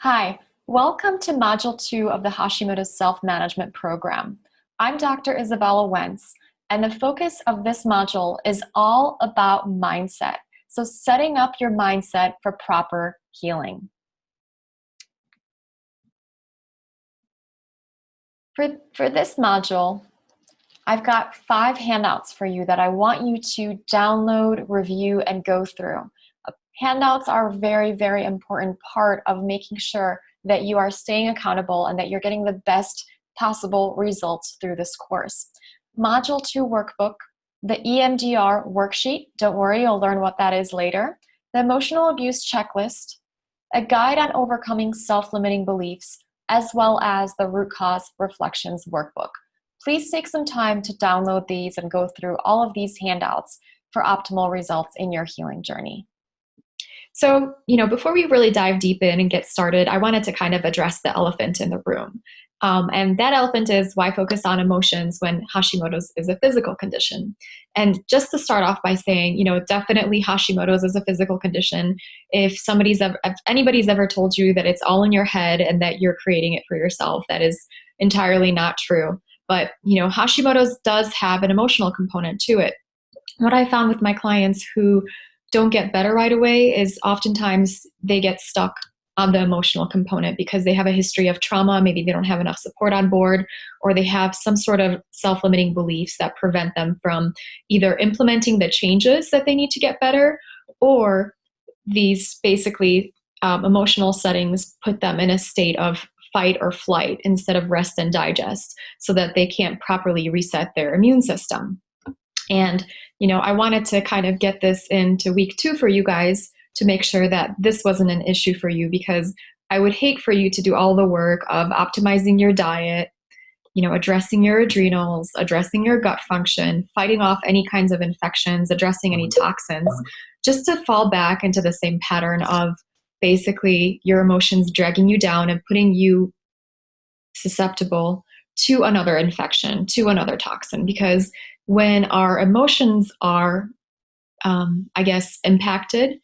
Hi, welcome to Module 2 of the Hashimoto's Self-Management Program. I'm Dr. Isabella Wentz, and the focus of this module is all about mindset. So setting up your mindset for proper healing. For this module, I've got 5 handouts for you that I want you to download, review, and go through. Handouts are a very, very important part of making sure that you are staying accountable and that you're getting the best possible results through this course. Module 2 workbook, the EMDR worksheet, don't worry, you'll learn what that is later, the emotional abuse checklist, a guide on overcoming self-limiting beliefs, as well as the root cause reflections workbook. Please take some time to download these and go through all of these handouts for optimal results in your healing journey. So, before we really dive deep in and get started, I wanted to kind of address the elephant in the room. And that elephant is why focus on emotions when Hashimoto's is a physical condition. And just to start off by saying, definitely Hashimoto's is a physical condition. If anybody's ever told you that it's all in your head and that you're creating it for yourself, that is entirely not true. But, Hashimoto's does have an emotional component to it. What I found with my clients who don't get better right away is oftentimes they get stuck on the emotional component because they have a history of trauma. Maybe they don't have enough support on board, or they have some sort of self-limiting beliefs that prevent them from either implementing the changes that they need to get better, or these basically emotional settings put them in a state of fight or flight instead of rest and digest, so that they can't properly reset their immune system. And, I wanted to kind of get this into week 2 for you guys to make sure that this wasn't an issue for you, because I would hate for you to do all the work of optimizing your diet, addressing your adrenals, addressing your gut function, fighting off any kinds of infections, addressing any toxins, just to fall back into the same pattern of basically your emotions dragging you down and putting you susceptible to another infection, to another toxin. Because when our emotions are, impacted,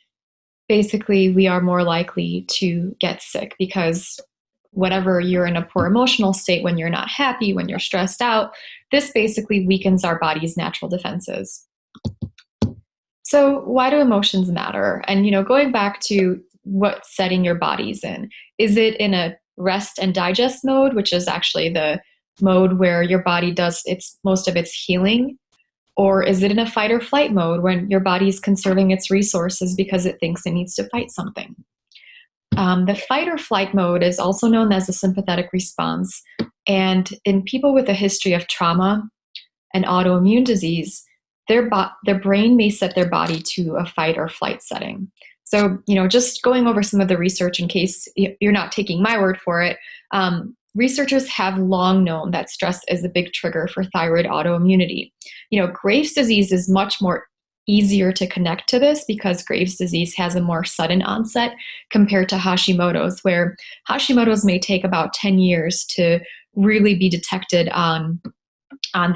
basically we are more likely to get sick, because whatever you're in a poor emotional state, when you're not happy, when you're stressed out, this basically weakens our body's natural defenses. So why do emotions matter? And, going back to what setting your body's in, is it in a rest and digest mode, which is actually the mode where your body does most of its healing? Or is it in a fight or flight mode when your body is conserving its resources because it thinks it needs to fight something? The fight or flight mode is also known as a sympathetic response. And in people with a history of trauma and autoimmune disease, their brain may set their body to a fight or flight setting. So, just going over some of the research in case you're not taking my word for it, researchers have long known that stress is a big trigger for thyroid autoimmunity. Graves' disease is much more easier to connect to this because Graves' disease has a more sudden onset compared to Hashimoto's, where Hashimoto's may take about 10 years to really be detected on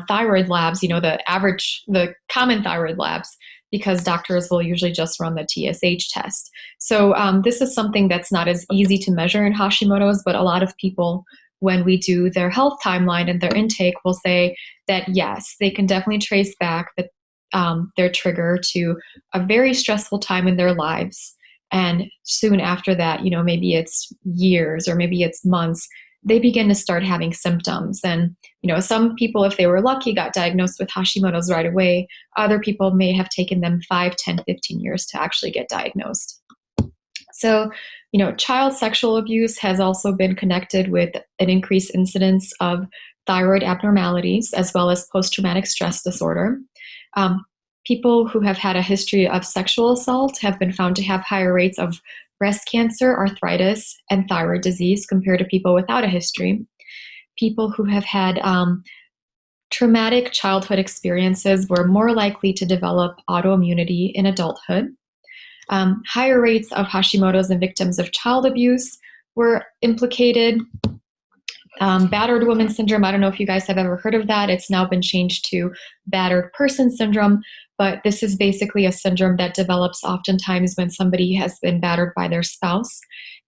thyroid labs, the common thyroid labs, because doctors will usually just run the TSH test. So this is something that's not as easy to measure in Hashimoto's, but a lot of people, when we do their health timeline and their intake, will say that yes, they can definitely trace back their trigger to a very stressful time in their lives. And soon after that, maybe it's years or maybe it's months, they begin to start having symptoms. And, some people, if they were lucky, got diagnosed with Hashimoto's right away. Other people may have taken them 5, 10, 15 years to actually get diagnosed. So, child sexual abuse has also been connected with an increased incidence of thyroid abnormalities, as well as post-traumatic stress disorder. People who have had a history of sexual assault have been found to have higher rates of breast cancer, arthritis, and thyroid disease compared to people without a history. People who have had traumatic childhood experiences were more likely to develop autoimmunity in adulthood. Higher rates of Hashimoto's in victims of child abuse were implicated. Battered woman syndrome, I don't know if you guys have ever heard of that. It's now been changed to battered person syndrome, but this is basically a syndrome that develops oftentimes when somebody has been battered by their spouse.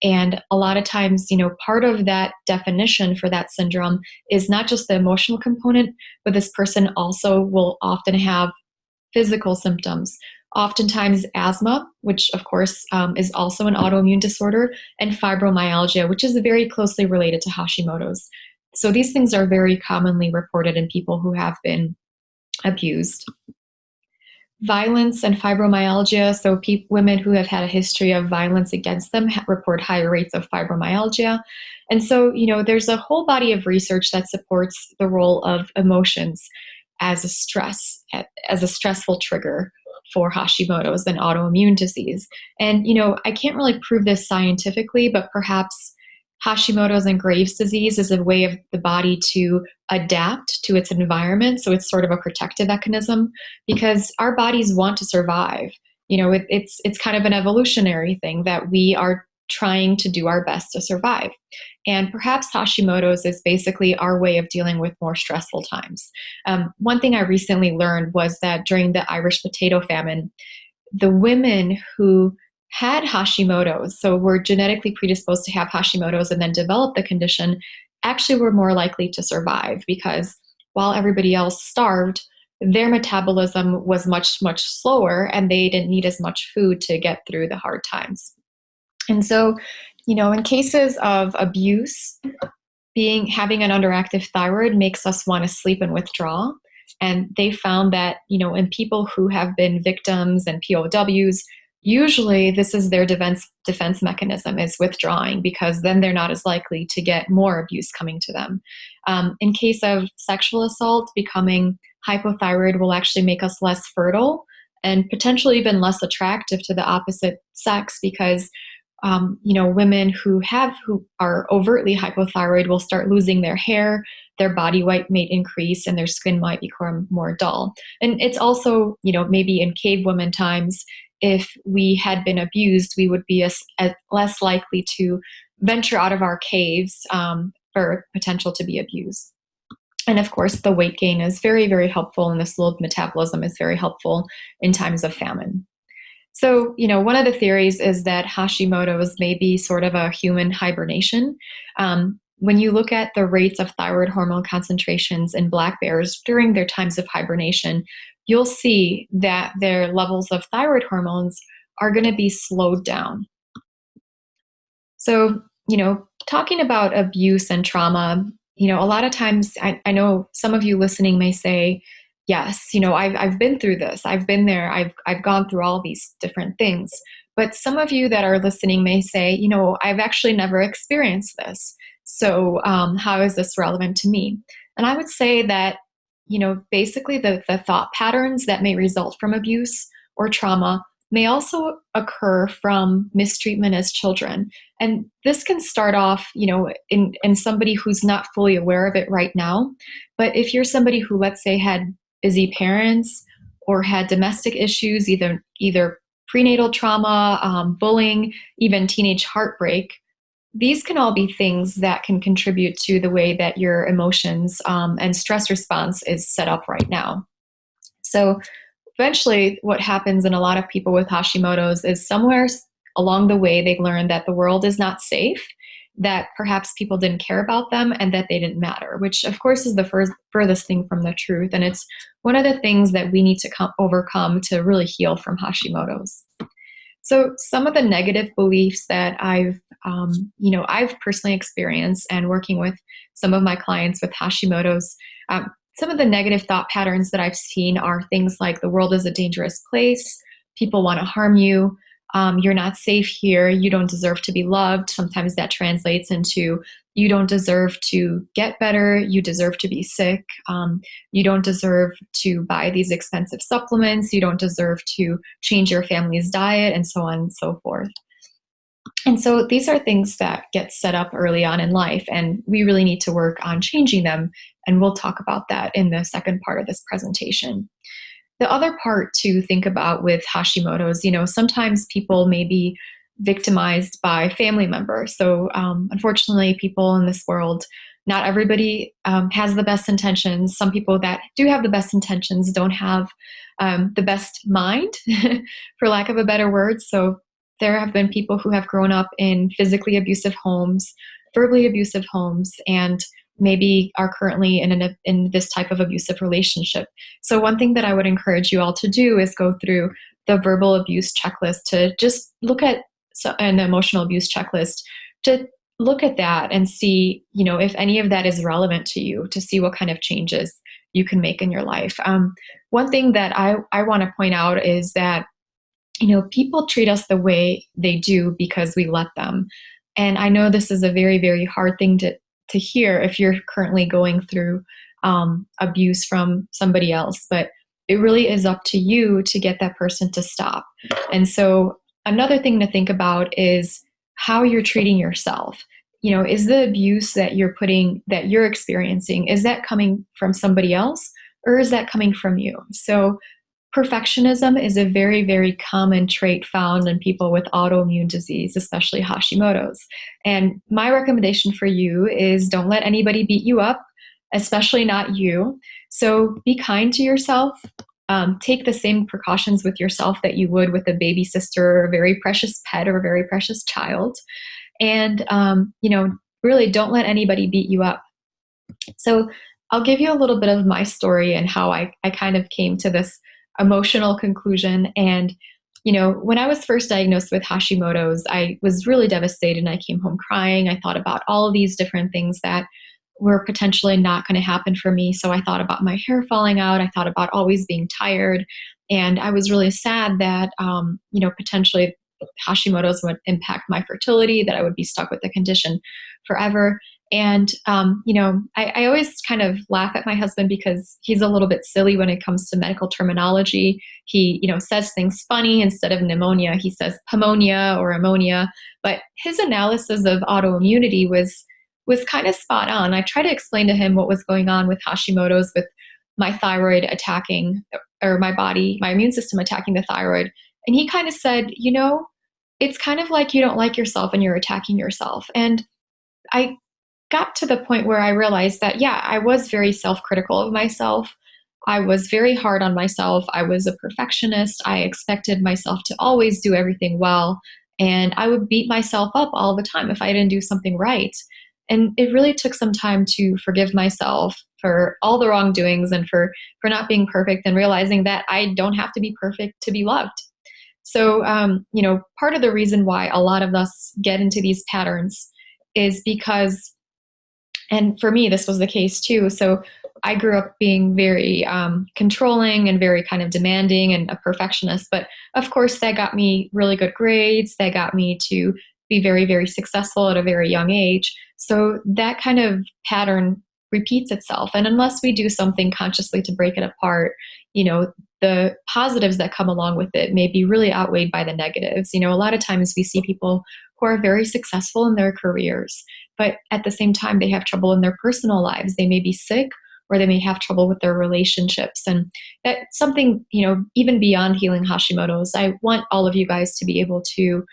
And a lot of times, part of that definition for that syndrome is not just the emotional component, but this person also will often have physical symptoms, oftentimes asthma, which of course is also an autoimmune disorder, and fibromyalgia, which is very closely related to Hashimoto's. So these things are very commonly reported in people who have been abused. Violence and fibromyalgia. So women who have had a history of violence against them report higher rates of fibromyalgia. And so, there's a whole body of research that supports the role of emotions as as a stressful trigger for Hashimoto's and autoimmune disease. And, I can't really prove this scientifically, but perhaps Hashimoto's and Graves' disease is a way of the body to adapt to its environment. So it's sort of a protective mechanism because our bodies want to survive. It's kind of an evolutionary thing that we are trying to do our best to survive. And perhaps Hashimoto's is basically our way of dealing with more stressful times. One thing I recently learned was that during the Irish potato famine, the women who had Hashimoto's, so were genetically predisposed to have Hashimoto's and then developed the condition, actually were more likely to survive because while everybody else starved, their metabolism was much, much slower and they didn't need as much food to get through the hard times. And so, in cases of abuse, having an underactive thyroid makes us want to sleep and withdraw. And they found that, in people who have been victims and POWs, usually this is their defense mechanism is withdrawing because then they're not as likely to get more abuse coming to them. In case of sexual assault, becoming hypothyroid will actually make us less fertile and potentially even less attractive to the opposite sex because women who are overtly hypothyroid will start losing their hair, their body weight may increase, and their skin might become more dull. And it's also, maybe in cave women times, if we had been abused, we would be less likely to venture out of our caves for potential to be abused. And of course, the weight gain is very, very helpful, and the slowed metabolism is very helpful in times of famine. So, one of the theories is that Hashimoto's may be sort of a human hibernation. When you look at the rates of thyroid hormone concentrations in black bears during their times of hibernation, you'll see that their levels of thyroid hormones are going to be slowed down. So, talking about abuse and trauma, a lot of times I know some of you listening may say, yes, I've been through this. I've been there. I've gone through all these different things. But some of you that are listening may say, I've actually never experienced this. So how is this relevant to me? And I would say that, basically the thought patterns that may result from abuse or trauma may also occur from mistreatment as children. And this can start off, in somebody who's not fully aware of it right now. But if you're somebody who, let's say, had busy parents or had domestic issues, either prenatal trauma, bullying, even teenage heartbreak, these can all be things that can contribute to the way that your emotions and stress response is set up right now. So eventually what happens in a lot of people with Hashimoto's is somewhere along the way they learn that the world is not safe, that perhaps people didn't care about them and that they didn't matter, which of course is the furthest thing from the truth. And it's one of the things that we need to overcome to really heal from Hashimoto's. So some of the negative beliefs that I've personally experienced and working with some of my clients with Hashimoto's, some of the negative thought patterns that I've seen are things like the world is a dangerous place, people want to harm you, you're not safe here, you don't deserve to be loved. Sometimes that translates into you don't deserve to get better, you deserve to be sick, you don't deserve to buy these expensive supplements, you don't deserve to change your family's diet, and so on and so forth. And so these are things that get set up early on in life, and we really need to work on changing them. And we'll talk about that in the second part of this presentation. The other part to think about with Hashimoto's, sometimes people may be victimized by family members. So unfortunately, people in this world, not everybody has the best intentions. Some people that do have the best intentions don't have the best mind, for lack of a better word. So There have been people who have grown up in physically abusive homes, verbally abusive homes, and maybe are currently in this type of abusive relationship. So one thing that I would encourage you all to do is go through the verbal abuse checklist, to just look at an emotional abuse checklist, to look at that and see, if any of that is relevant to you, to see what kind of changes you can make in your life. One thing that I want to point out is that, people treat us the way they do because we let them. And I know this is a very, very hard thing to hear if you're currently going through abuse from somebody else, but it really is up to you to get that person to stop. And so another thing to think about is how you're treating yourself. Is the abuse that you're experiencing, is that coming from somebody else, or is that coming from you? So perfectionism is a very, very common trait found in people with autoimmune disease, especially Hashimoto's. And my recommendation for you is don't let anybody beat you up, especially not you. So be kind to yourself. Take the same precautions with yourself that you would with a baby sister or a very precious pet or a very precious child. And, really don't let anybody beat you up. So I'll give you a little bit of my story and how I kind of came to this emotional conclusion. And, when I was first diagnosed with Hashimoto's, I was really devastated and I came home crying. I thought about all of these different things that were potentially not going to happen for me. So I thought about my hair falling out. I thought about always being tired. And I was really sad that, potentially Hashimoto's would impact my fertility, that I would be stuck with the condition forever. And, I always kind of laugh at my husband because he's a little bit silly when it comes to medical terminology. He, says things funny. Instead of pneumonia, he says pneumonia or ammonia. But his analysis of autoimmunity was kind of spot on. I tried to explain to him what was going on with Hashimoto's, with my thyroid attacking, or my immune system attacking the thyroid. And he kind of said, it's kind of like you don't like yourself and you're attacking yourself. And I got to the point where I realized that, yeah, I was very self-critical of myself. I was very hard on myself. I was a perfectionist. I expected myself to always do everything well. And I would beat myself up all the time if I didn't do something right. And it really took some time to forgive myself for all the wrongdoings and for not being perfect, and realizing that I don't have to be perfect to be loved. So, part of the reason why a lot of us get into these patterns is because, and for me, this was the case too. So I grew up being very controlling and very kind of demanding and a perfectionist. But of course, that got me really good grades. That got me to be very, very successful at a very young age. So that kind of pattern repeats itself. And unless we do something consciously to break it apart, the positives that come along with it may be really outweighed by the negatives. A lot of times we see people who are very successful in their careers, but at the same time, they have trouble in their personal lives. They may be sick, or they may have trouble with their relationships. And that's something, even beyond healing Hashimoto's, I want all of you guys to be able to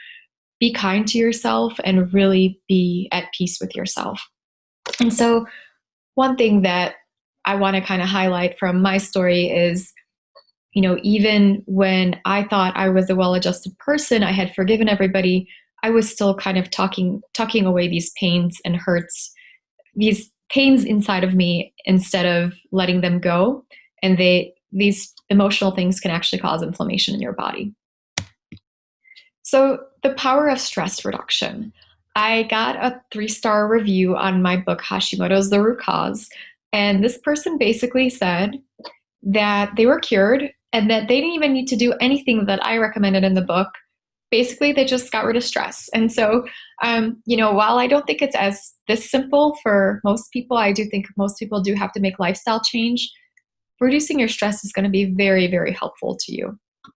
be kind to yourself and really be at peace with yourself. And so one thing that I want to kind of highlight from my story is, even when I thought I was a well-adjusted person, I had forgiven everybody, I was still kind of tucking away these pains and hurts, these pains inside of me, instead of letting them go. And these emotional things can actually cause inflammation in your body. So the power of stress reduction. I got a 3-star review on my book, Hashimoto's The Root Cause. And this person basically said that they were cured and that they didn't even need to do anything that I recommended in the book. Basically, they just got rid of stress. And so, while I don't think it's as this simple for most people, I do think most people do have to make lifestyle change. Reducing your stress is going to be very, very helpful to you.